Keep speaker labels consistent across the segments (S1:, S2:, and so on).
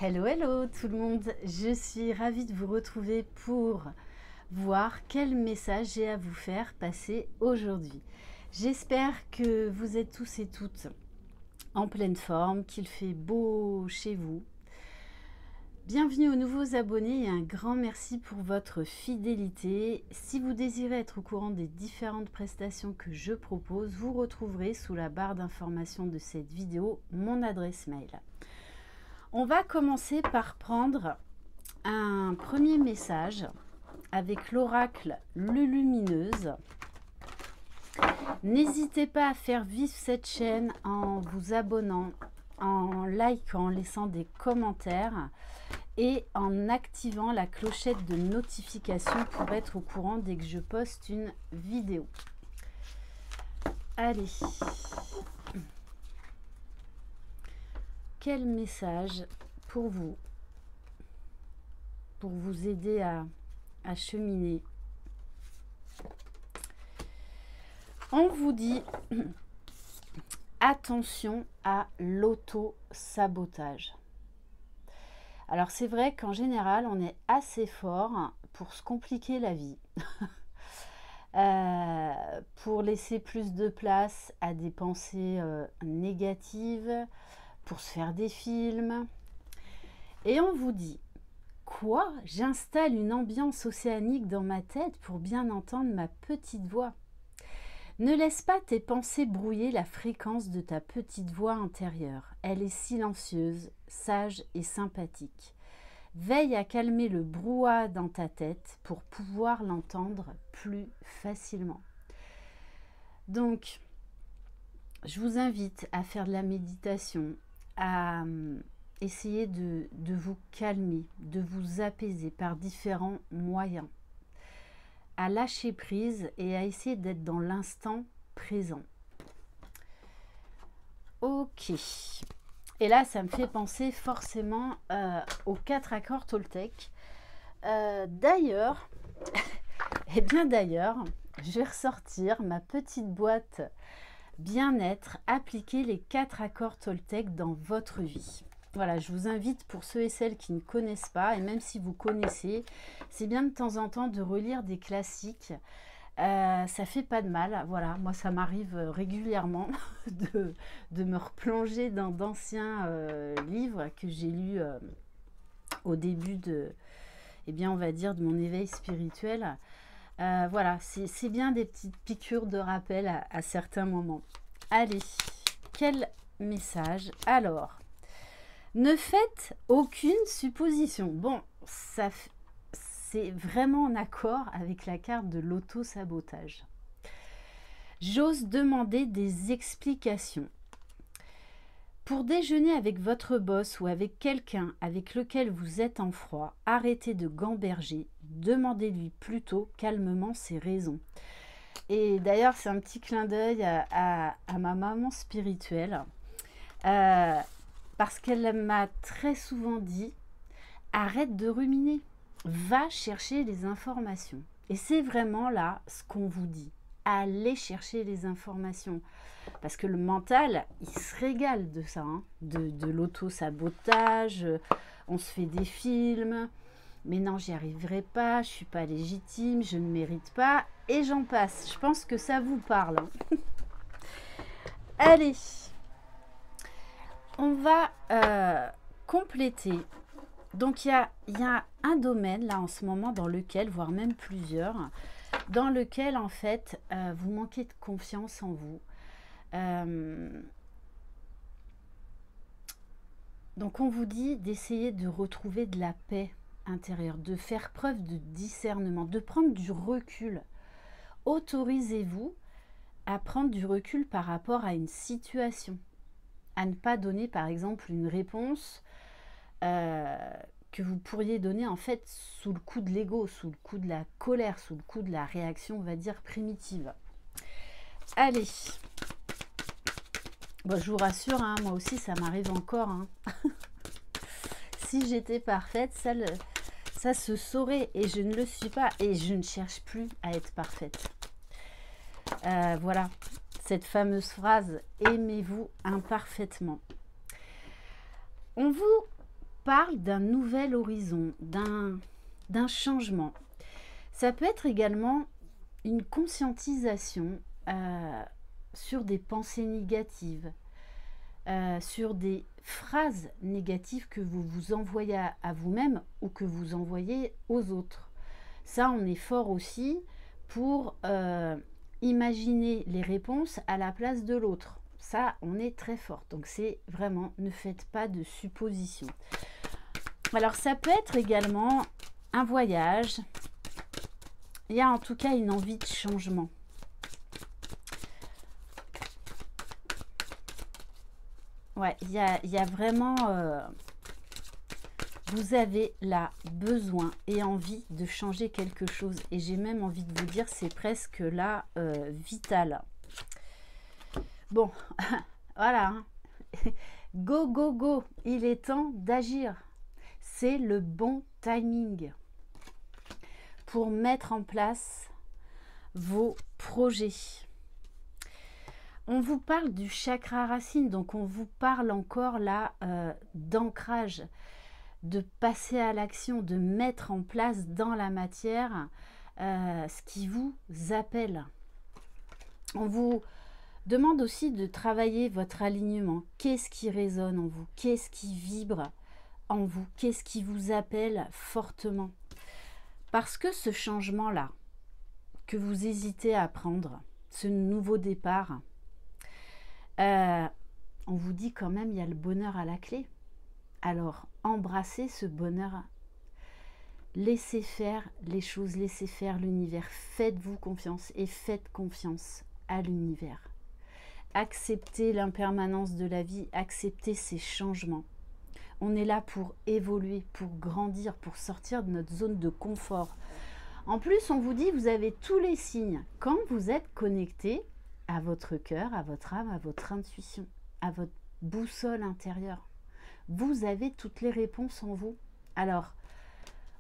S1: Hello, hello tout le monde, je suis ravie de vous retrouver pour voir quel message j'ai à vous faire passer aujourd'hui. J'espère que vous êtes tous et toutes en pleine forme, qu'il fait beau chez vous. Bienvenue aux nouveaux abonnés et un grand merci pour votre fidélité. Si vous désirez être au courant des différentes prestations que je propose, vous retrouverez sous la barre d'information de cette vidéo mon adresse mail. On va commencer par prendre un premier message avec l'oracle Lulumineuse. N'hésitez pas à faire vivre cette chaîne en vous abonnant, en likant, en laissant des commentaires et en activant la clochette de notification pour être au courant dès que je poste une vidéo. Allez. Quel message pour vous aider à cheminer? On vous dit attention à l'auto-sabotage. Alors c'est vrai qu'en général on est assez fort pour se compliquer la vie, pour laisser plus de place à des pensées négatives, pour se faire des films. Et on vous dit, quoi? J'installe une ambiance océanique dans ma tête pour bien entendre ma petite voix. Ne laisse pas tes pensées brouiller la fréquence de ta petite voix intérieure. Elle est silencieuse, sage et sympathique. Veille à calmer le brouhaha dans ta tête pour pouvoir l'entendre plus facilement. Donc, je vous invite à faire de la méditation, à essayer de vous calmer, de vous apaiser par différents moyens, à lâcher prise et à essayer d'être dans l'instant présent. Ok. Et là, ça me fait penser forcément aux 4 accords Toltec. D'ailleurs, et bien d'ailleurs, je vais ressortir ma petite boîte bien-être, appliquer les 4 accords Toltec dans votre vie. Voilà, je vous invite pour ceux et celles qui ne connaissent pas, et même si vous connaissez, c'est bien de temps en temps de relire des classiques. Ça fait pas de mal. Voilà, moi ça m'arrive régulièrement de me replonger dans d'anciens livres que j'ai lus au début de, eh bien on va dire, de mon éveil spirituel. Voilà, c'est bien des petites piqûres de rappel à certains moments. Allez, quel message? Alors, ne faites aucune supposition. Bon, c'est vraiment en accord avec la carte de l'auto-sabotage. J'ose demander des explications. Pour déjeuner avec votre boss ou avec quelqu'un avec lequel vous êtes en froid, arrêtez de gamberger, demandez-lui plutôt calmement ses raisons. Et d'ailleurs, c'est un petit clin d'œil à ma maman spirituelle, parce qu'elle m'a très souvent dit, arrête de ruminer, va chercher les informations. Et c'est vraiment là ce qu'on vous dit, allez chercher les informations. Parce que le mental, il se régale de ça, hein, de l'auto-sabotage, on se fait des films, mais non, j'y arriverai pas, je suis pas légitime, je ne mérite pas, et j'en passe. Je pense que ça vous parle. Hein. Allez, on va compléter. Donc, il y a un domaine, là, en ce moment, dans lequel, voire même plusieurs, dans lequel, en fait, vous manquez de confiance en vous. Donc on vous dit d'essayer de retrouver de la paix intérieure, de faire preuve de discernement, de prendre du recul. Autorisez-vous à prendre du recul par rapport à une situation, à ne pas donner par exemple une réponse que vous pourriez donner en fait sous le coup de l'ego, sous le coup de la colère, sous le coup de la réaction, on va dire, primitive. Allez. Bon, je vous rassure, hein, moi aussi ça m'arrive encore. Hein. Si j'étais parfaite, ça se saurait et je ne le suis pas et je ne cherche plus à être parfaite. Voilà, cette fameuse phrase, aimez-vous imparfaitement. On vous parle d'un nouvel horizon, d'un changement. Ça peut être également une conscientisation sur des pensées négatives, sur des phrases négatives que vous vous envoyez à vous-même ou que vous envoyez aux autres. Ça, on est fort aussi pour imaginer les réponses à la place de l'autre. Ça, on est très fort. Donc, c'est vraiment, ne faites pas de suppositions. Alors, ça peut être également un voyage. Il y a en tout cas une envie de changement. Ouais, il y a vraiment... vous avez là besoin et envie de changer quelque chose. Et j'ai même envie de vous dire, c'est presque là vital. Bon, voilà. Hein. Go, go, go. Il est temps d'agir. C'est le bon timing pour mettre en place vos projets. On vous parle du chakra racine, donc on vous parle encore là d'ancrage, de passer à l'action, de mettre en place dans la matière ce qui vous appelle. On vous demande aussi de travailler votre alignement. Qu'est-ce qui résonne en vous? Qu'est-ce qui vibre en vous? Qu'est-ce qui vous appelle fortement? Parce que ce changement-là, que vous hésitez à prendre, ce nouveau départ, on vous dit quand même, il y a le bonheur à la clé. Alors, embrassez ce bonheur. Laissez faire les choses, laissez faire l'univers. Faites-vous confiance et faites confiance à l'univers. Acceptez l'impermanence de la vie, acceptez ces changements. On est là pour évoluer, pour grandir, pour sortir de notre zone de confort. En plus, on vous dit, vous avez tous les signes. Quand vous êtes connecté à votre cœur, à votre âme, à votre intuition, à votre boussole intérieure, vous avez toutes les réponses en vous. Alors,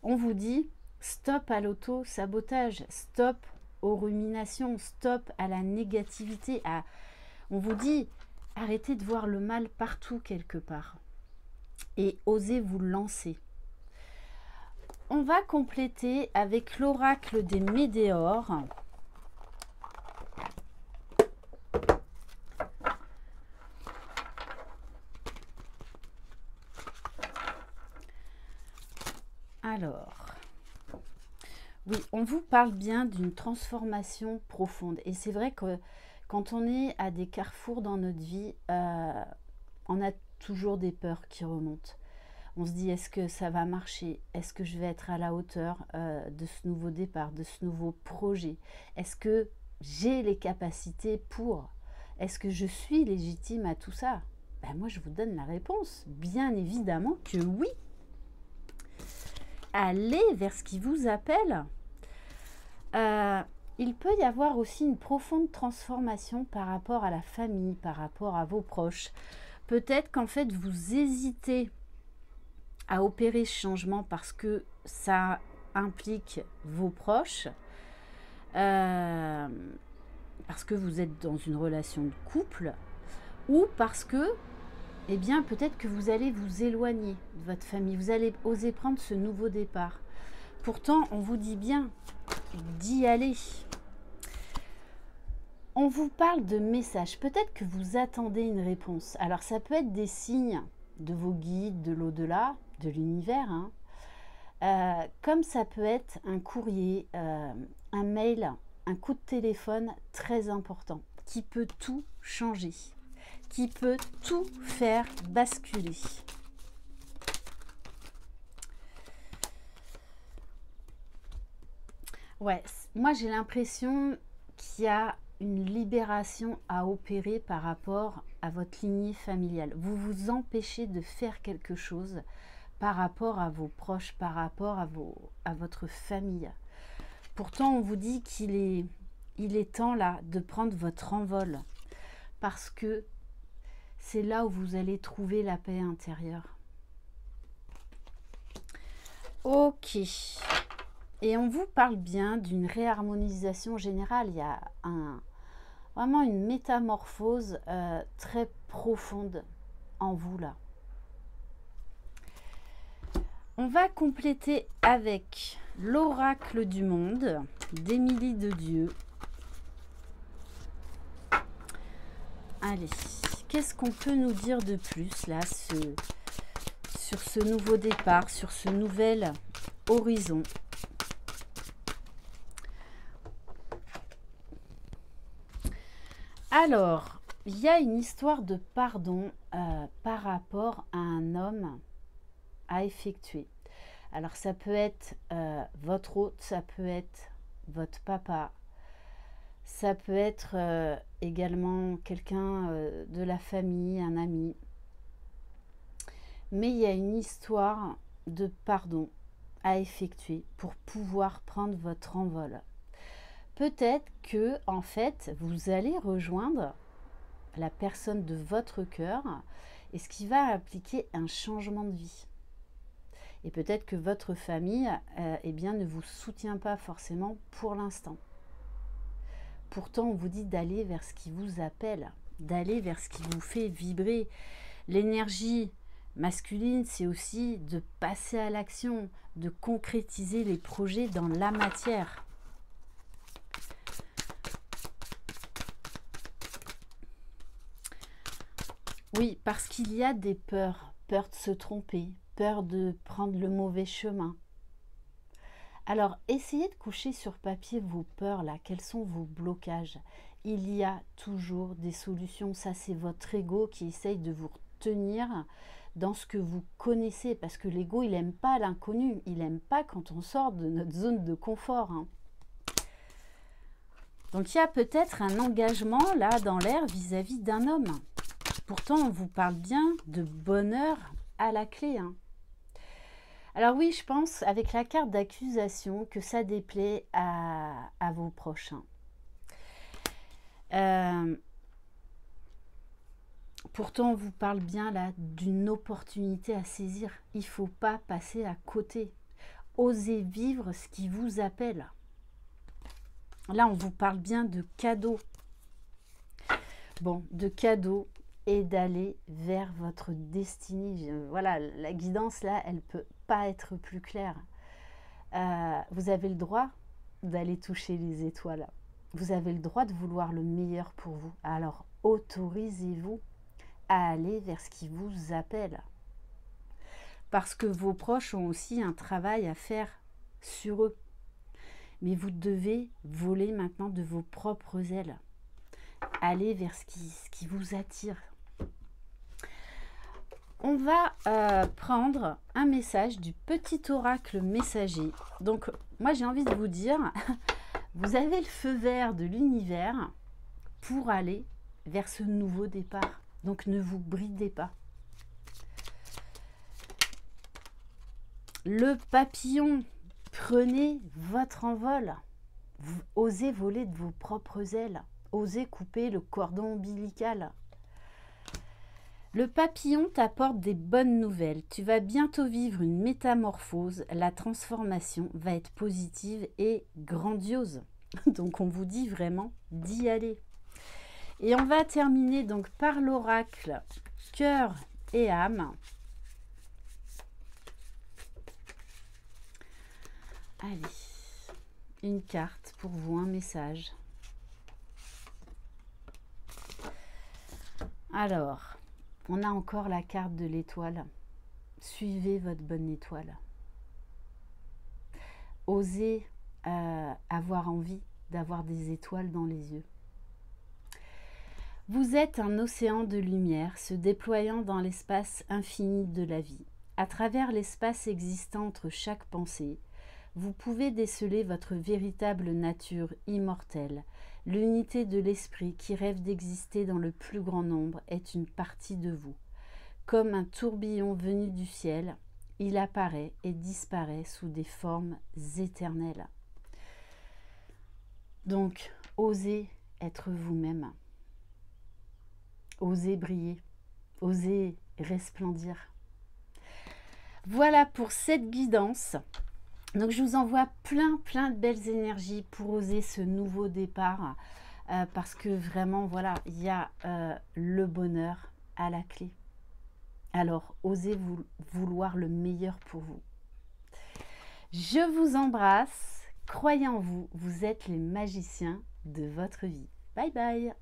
S1: on vous dit, stop à l'auto-sabotage, stop aux ruminations, stop à la négativité. On vous dit, arrêtez de voir le mal partout quelque part et osez vous lancer. On va compléter avec l'oracle des météores. Alors, oui, on vous parle bien d'une transformation profonde. Et c'est vrai que quand on est à des carrefours dans notre vie, on a toujours des peurs qui remontent. On se dit, est-ce que ça va marcher? Est-ce que je vais être à la hauteur de ce nouveau départ, de ce nouveau projet? Est-ce que j'ai les capacités pour? Est-ce que je suis légitime à tout ça? Ben moi, je vous donne la réponse. Bien évidemment que oui. Allez vers ce qui vous appelle. Il peut y avoir aussi une profonde transformation par rapport à la famille, par rapport à vos proches. Peut-être qu'en fait, vous hésitez à opérer ce changement parce que ça implique vos proches, parce que vous êtes dans une relation de couple, ou parce que, eh bien, peut-être que vous allez vous éloigner de votre famille, vous allez oser prendre ce nouveau départ. Pourtant, on vous dit bien d'y aller. On vous parle de messages. Peut-être que vous attendez une réponse. Alors, ça peut être des signes de vos guides, de l'au-delà, de l'univers, hein. Comme ça peut être un courrier, un mail, un coup de téléphone très important qui peut tout changer, qui peut tout faire basculer. Ouais, moi j'ai l'impression qu'il y a une libération à opérer par rapport à votre lignée familiale. Vous vous empêchez de faire quelque chose par rapport à vos proches, par rapport à votre famille. Pourtant, on vous dit qu'il est temps là de prendre votre envol parce que c'est là où vous allez trouver la paix intérieure. Ok. Et on vous parle bien d'une réharmonisation générale. Il y a vraiment une métamorphose très profonde en vous là. On va compléter avec l'oracle du monde d'Émilie de Dieu. Allez, qu'est-ce qu'on peut nous dire de plus là sur ce nouveau départ, sur ce nouvel horizon? Alors, il y a une histoire de pardon par rapport à un homme à effectuer. Alors, ça peut être votre hôte, ça peut être votre papa, ça peut être également quelqu'un de la famille, un ami. Mais il y a une histoire de pardon à effectuer pour pouvoir prendre votre envol. Peut-être que, en fait, vous allez rejoindre la personne de votre cœur et ce qui va impliquer un changement de vie. Et peut-être que votre famille eh bien, ne vous soutient pas forcément pour l'instant. Pourtant, on vous dit d'aller vers ce qui vous appelle, d'aller vers ce qui vous fait vibrer. L'énergie masculine, c'est aussi de passer à l'action, de concrétiser les projets dans la matière. Oui, parce qu'il y a des peurs, peur de se tromper, peur de prendre le mauvais chemin. Alors, essayez de coucher sur papier vos peurs, là. Quels sont vos blocages? Il y a toujours des solutions. Ça, c'est votre ego qui essaye de vous retenir dans ce que vous connaissez. Parce que l'ego, il n'aime pas l'inconnu. Il n'aime pas quand on sort de notre zone de confort. Hein. Donc, il y a peut-être un engagement, là, dans l'air vis-à-vis d'un homme. Pourtant, on vous parle bien de bonheur à la clé. Hein. Alors oui, je pense, avec la carte d'accusation, que ça déplaît à vos prochains. Pourtant, on vous parle bien là d'une opportunité à saisir. Il ne faut pas passer à côté. Osez vivre ce qui vous appelle. Là, on vous parle bien de cadeaux. Bon, de cadeaux et d'aller vers votre destinée. Voilà, la guidance là, elle ne peut pas être plus claire. Vous avez le droit d'aller toucher les étoiles. Vous avez le droit de vouloir le meilleur pour vous. Alors, autorisez-vous à aller vers ce qui vous appelle. Parce que vos proches ont aussi un travail à faire sur eux. Mais vous devez voler maintenant de vos propres ailes. Aller vers ce qui vous attire. On va prendre un message du petit oracle messager. Donc, moi, j'ai envie de vous dire, vous avez le feu vert de l'univers pour aller vers ce nouveau départ. Donc, ne vous bridez pas. Le papillon, prenez votre envol. Osez voler de vos propres ailes. Osez couper le cordon ombilical. Le papillon t'apporte des bonnes nouvelles. Tu vas bientôt vivre une métamorphose. La transformation va être positive et grandiose. Donc, on vous dit vraiment d'y aller. Et on va terminer donc par l'oracle cœur et âme. Allez, une carte pour vous, un message. Alors, on a encore la carte de l'étoile. Suivez votre bonne étoile. Osez avoir envie d'avoir des étoiles dans les yeux. Vous êtes un océan de lumière se déployant dans l'espace infini de la vie. À travers l'espace existant entre chaque pensée, vous pouvez déceler votre véritable nature immortelle. L'unité de l'esprit qui rêve d'exister dans le plus grand nombre est une partie de vous. Comme un tourbillon venu du ciel, il apparaît et disparaît sous des formes éternelles. Donc, osez être vous-même. Osez briller. Osez resplendir. Voilà pour cette guidance. Donc, je vous envoie plein de belles énergies pour oser ce nouveau départ. Parce que vraiment, voilà, il y a le bonheur à la clé. Alors, osez vouloir le meilleur pour vous. Je vous embrasse. Croyez en vous, vous êtes les magiciens de votre vie. Bye bye.